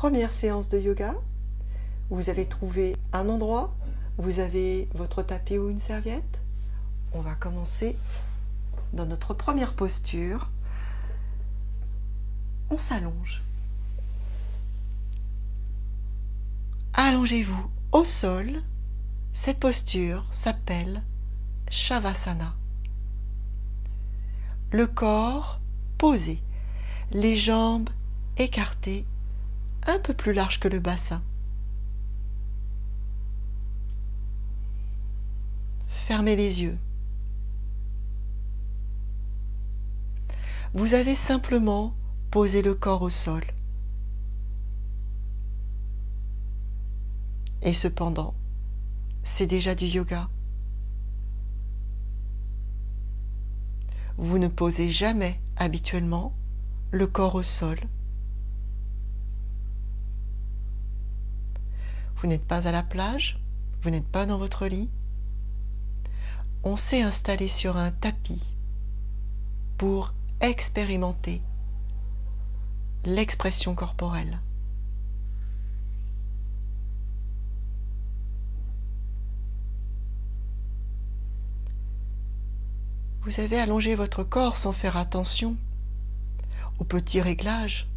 première séance de yoga. Vous avez trouvé un endroit, vous avez votre tapis ou une serviette. On va commencer dans notre première posture. On s'allonge. Allongez-vous au sol. Cette posture s'appelle Shavasana. Le corps posé, les jambes écartées, un peu plus larges que le bassin. Fermez les yeux. Vous avez simplement posé le corps au sol. Et cependant, c'est déjà du yoga. Vous ne posez jamais habituellement le corps au sol. Vous n'êtes pas à la plage, vous n'êtes pas dans votre lit. On s'est installé sur un tapis pour expérimenter l'expression corporelle. Vous avez allongé votre corps sans faire attention aux petits réglages.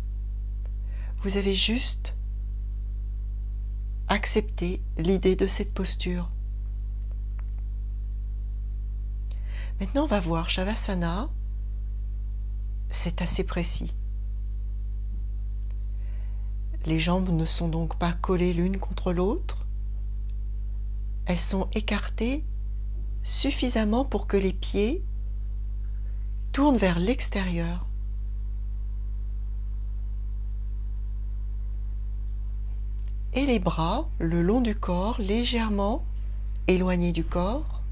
Vous avez juste accepté l'idée de cette posture. Maintenant, on va voir Shavasana. C'est assez précis. Les jambes ne sont donc pas collées l'une contre l'autre. Elles sont écartées suffisamment pour que les pieds tournent vers l'extérieur. Et les bras le long du corps, légèrement éloignés du corps.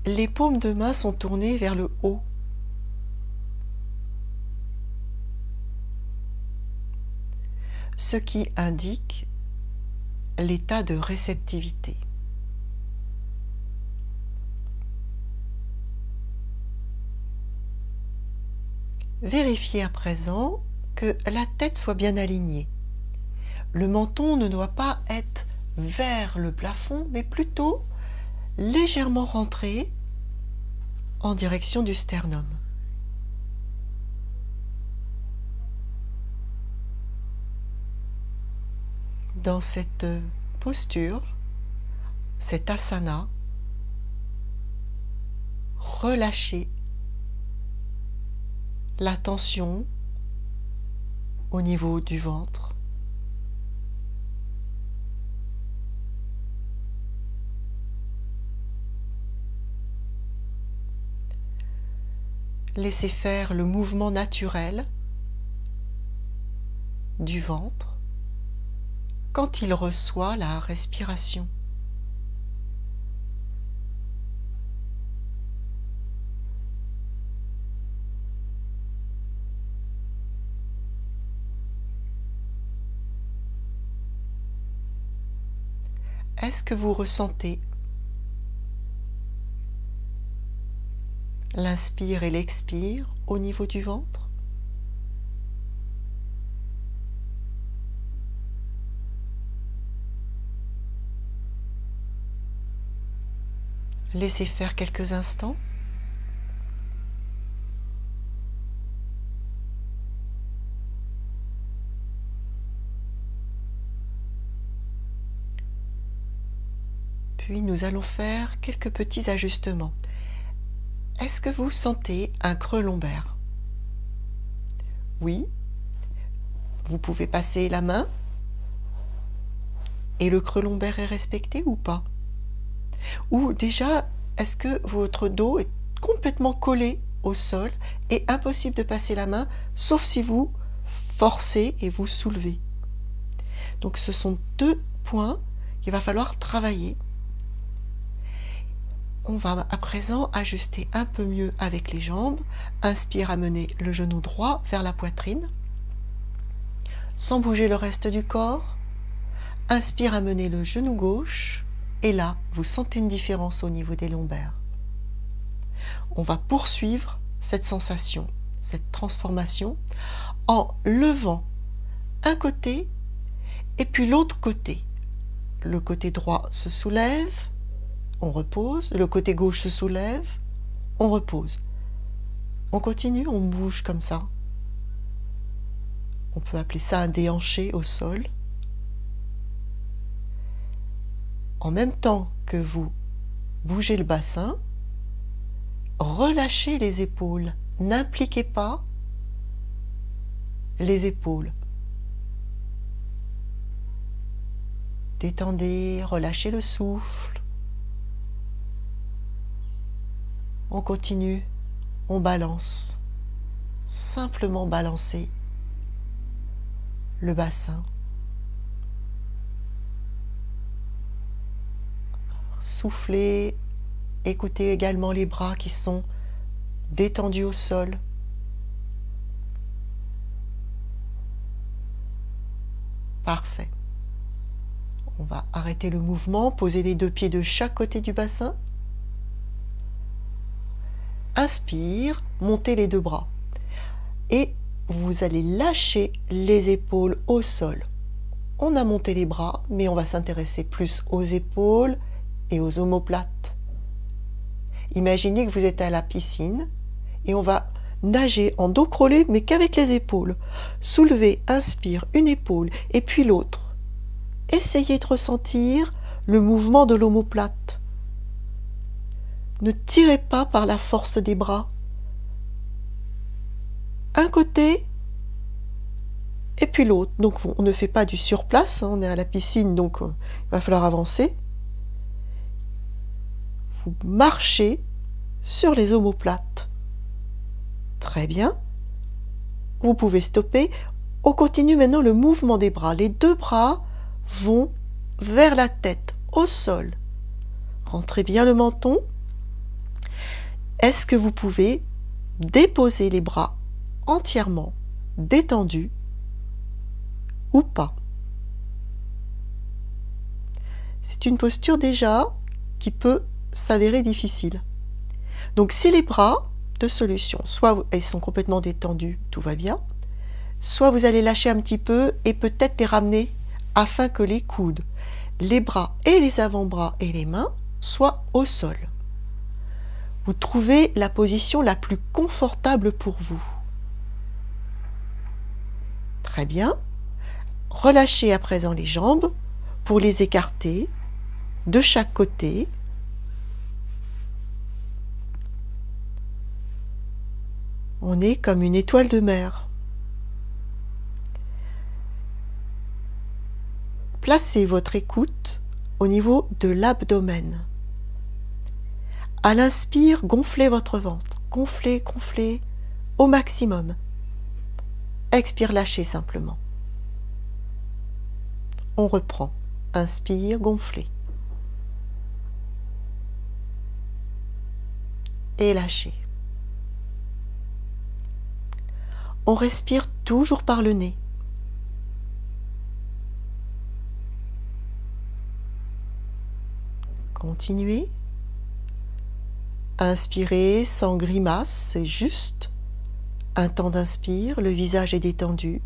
Les paumes de main sont tournées vers le haut. Ce qui indique l'état de réceptivité. Vérifiez à présent que la tête soit bien alignée. Le menton ne doit pas être vers le plafond, mais plutôt légèrement rentré en direction du sternum. Dans cette posture, cet asana, relâchez la tension au niveau du ventre. Laissez faire le mouvement naturel du ventre quand il reçoit la respiration. Est-ce que vous ressentez l'inspire et l'expire au niveau du ventre? Laissez faire quelques instants. Puis nous allons faire quelques petits ajustements. Est-ce que vous sentez un creux lombaire? Oui. Vous pouvez passer la main et le creux lombaire est respecté ou pas? Ou déjà, est-ce que votre dos est complètement collé au sol et impossible de passer la main, sauf si vous forcez et vous soulevez? Donc ce sont deux points qu'il va falloir travailler. On va à présent ajuster un peu mieux avec les jambes. Inspire, amener le genou droit vers la poitrine, sans bouger le reste du corps. Inspire, amener le genou gauche. Et là, vous sentez une différence au niveau des lombaires. On va poursuivre cette sensation, cette transformation, en levant un côté et puis l'autre côté. Le côté droit se soulève, on repose. Le côté gauche se soulève, on repose. On continue, on bouge comme ça. On peut appeler ça un déhanché au sol. En même temps que vous bougez le bassin, relâchez les épaules. N'impliquez pas les épaules. Détendez, relâchez le souffle. On continue, on balance. Simplement balancer le bassin. Soufflez, écoutez également les bras qui sont détendus au sol. Parfait. On va arrêter le mouvement, poser les deux pieds de chaque côté du bassin. Inspire, montez les deux bras. Et vous allez lâcher les épaules au sol. On a monté les bras, mais on va s'intéresser plus aux épaules et aux omoplates. Imaginez que vous êtes à la piscine et on va nager en dos crawlé, mais qu'avec les épaules. Soulevez, inspire, une épaule et puis l'autre. Essayez de ressentir le mouvement de l'omoplate. Ne tirez pas par la force des bras. Un côté et puis l'autre. Donc on ne fait pas du surplace, on est à la piscine, donc il va falloir avancer. Vous marchez sur les omoplates. Très bien. Vous pouvez stopper. On continue maintenant le mouvement des bras. Les deux bras vont vers la tête, au sol. Rentrez bien le menton. Est-ce que vous pouvez déposer les bras entièrement détendus ou pas? C'est une posture déjà qui peut s'avérer difficile. Donc si les bras, deux solutions, soit ils sont complètement détendus, tout va bien, soit vous allez lâcher un petit peu et peut-être les ramener afin que les coudes, les bras et les avant-bras et les mains soient au sol. Vous trouvez la position la plus confortable pour vous. Très bien. Relâchez à présent les jambes pour les écarter de chaque côté. On est comme une étoile de mer. Placez votre écoute au niveau de l'abdomen. À l'inspire, gonflez votre ventre. Gonflez, gonflez au maximum. Expire, lâchez simplement. On reprend. Inspire, gonflez. Et lâchez. On respire toujours par le nez. Continuez. Inspirez sans grimace, c'est juste un temps d'inspire, le visage est détendu.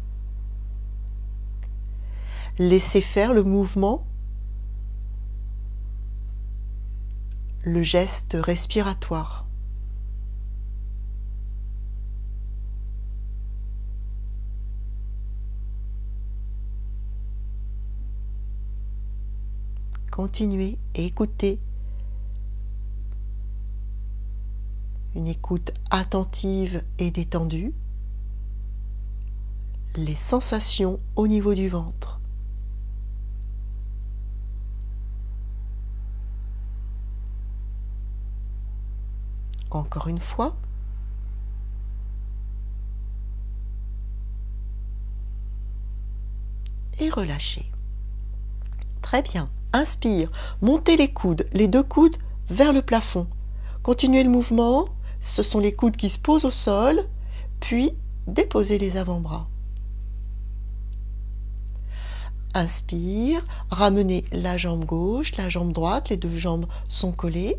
Laissez faire le mouvement, le geste respiratoire. Continuez et écoutez. Une écoute attentive et détendue. Les sensations au niveau du ventre. Encore une fois. Et relâchez. Très bien. Inspire, montez les coudes, les deux coudes vers le plafond. Continuez le mouvement, ce sont les coudes qui se posent au sol, puis déposez les avant-bras. Inspire, ramenez la jambe gauche, la jambe droite, les deux jambes sont collées.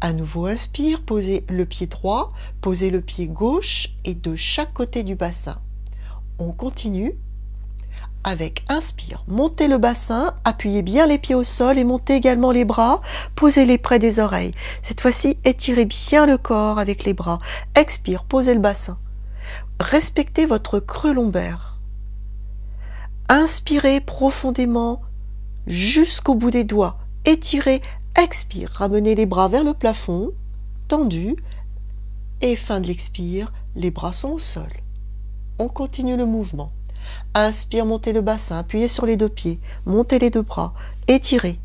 À nouveau inspire, posez le pied droit, posez le pied gauche et de chaque côté du bassin. On continue avec inspire, montez le bassin, appuyez bien les pieds au sol et montez également les bras, posez-les près des oreilles. Cette fois-ci, étirez bien le corps avec les bras. Expire, posez le bassin. Respectez votre creux lombaire. Inspirez profondément jusqu'au bout des doigts. Étirez, expire, ramenez les bras vers le plafond, tendu, et fin de l'expire, les bras sont au sol. On continue le mouvement. Inspire, montez le bassin, appuyez sur les deux pieds, montez les deux bras, étirez.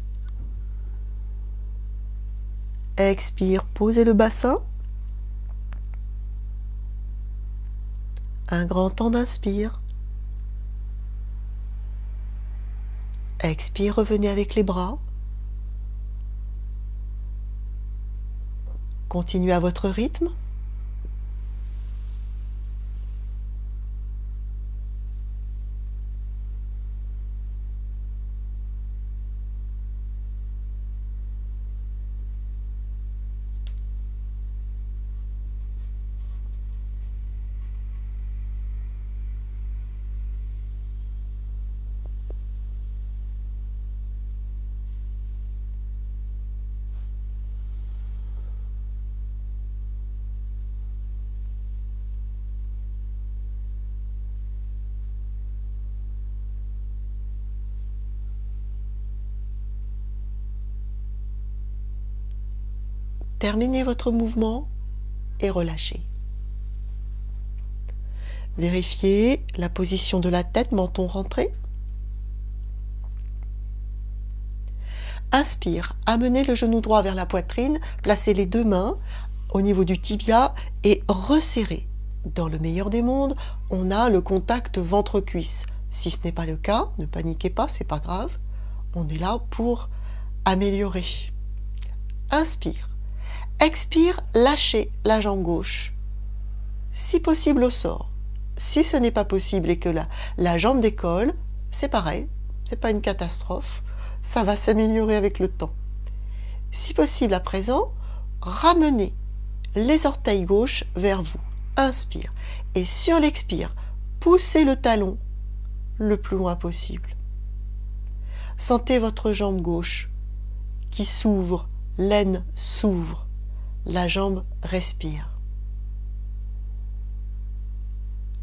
Expire, posez le bassin. Un grand temps d'inspire. Expire, revenez avec les bras. Continuez à votre rythme. Terminez votre mouvement et relâchez. Vérifiez la position de la tête, menton rentré. Inspire, amenez le genou droit vers la poitrine, placez les deux mains au niveau du tibia et resserrez. Dans le meilleur des mondes, on a le contact ventre-cuisse. Si ce n'est pas le cas, ne paniquez pas, c'est pas grave. On est là pour améliorer. Inspire. Expire, lâchez la jambe gauche. Si possible au sol. Si ce n'est pas possible et que la jambe décolle, c'est pareil, c'est pas une catastrophe, ça va s'améliorer avec le temps. Si possible à présent, ramenez les orteils gauches vers vous. Inspire. Et sur l'expire, poussez le talon le plus loin possible. Sentez votre jambe gauche qui s'ouvre, l'aine s'ouvre. La jambe respire.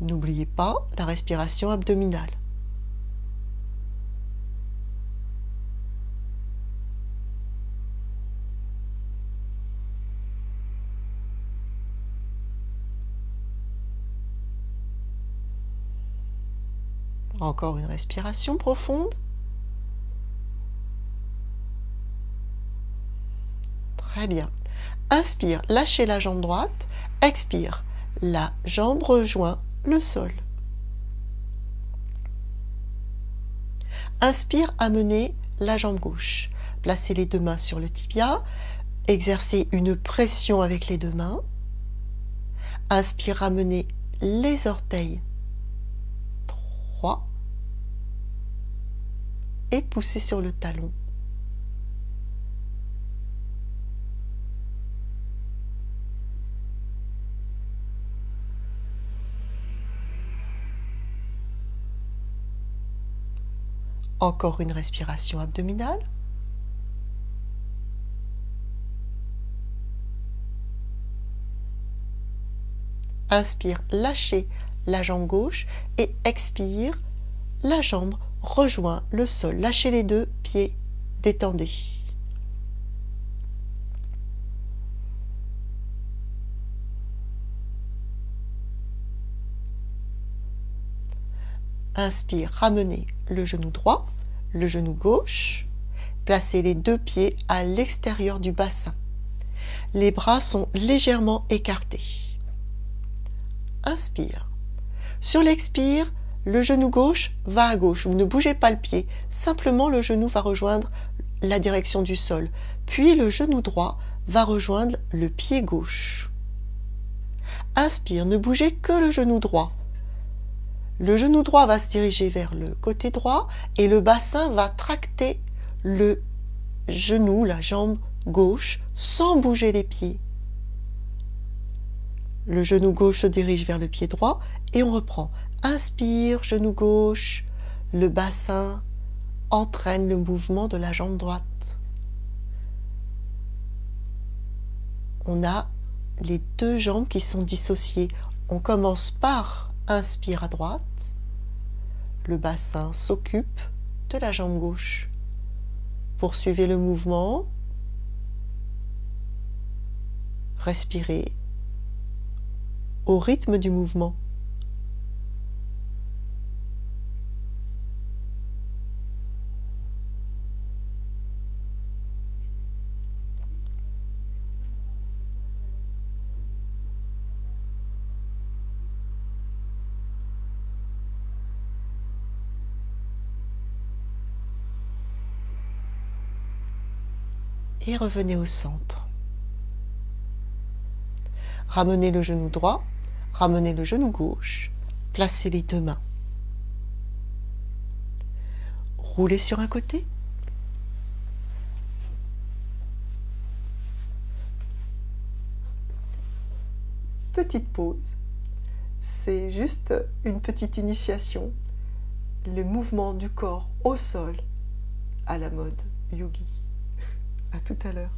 N'oubliez pas la respiration abdominale. Encore une respiration profonde. Très bien. Inspire, lâchez la jambe droite. Expire, la jambe rejoint le sol. Inspire, amenez la jambe gauche. Placez les deux mains sur le tibia. Exercez une pression avec les deux mains. Inspire, ramenez les orteils. 3. Et poussez sur le talon. Encore une respiration abdominale. Inspire, lâchez la jambe gauche et expire, la jambe rejoint le sol. Lâchez les deux pieds, détendez. Inspire, ramenez le genou droit, le genou gauche. Placez les deux pieds à l'extérieur du bassin. Les bras sont légèrement écartés. Inspire. Sur l'expire, le genou gauche va à gauche. Vous ne bougez pas le pied. Simplement, le genou va rejoindre la direction du sol. Puis, le genou droit va rejoindre le pied gauche. Inspire. Ne bougez que le genou droit. Le genou droit va se diriger vers le côté droit et le bassin va tracter le genou, la jambe gauche, sans bouger les pieds. Le genou gauche se dirige vers le pied droit et on reprend. Inspire, genou gauche, Le bassin entraîne le mouvement de la jambe droite. On a les deux jambes qui sont dissociées. On commence par inspire à droite. Le bassin s'occupe de la jambe gauche. Poursuivez le mouvement. Respirez au rythme du mouvement. Et revenez au centre. Ramenez le genou droit, ramenez le genou gauche, placez les deux mains. Roulez sur un côté. Petite pause. C'est juste une petite initiation. Le mouvement du corps au sol à la mode yogi. À tout à l'heure.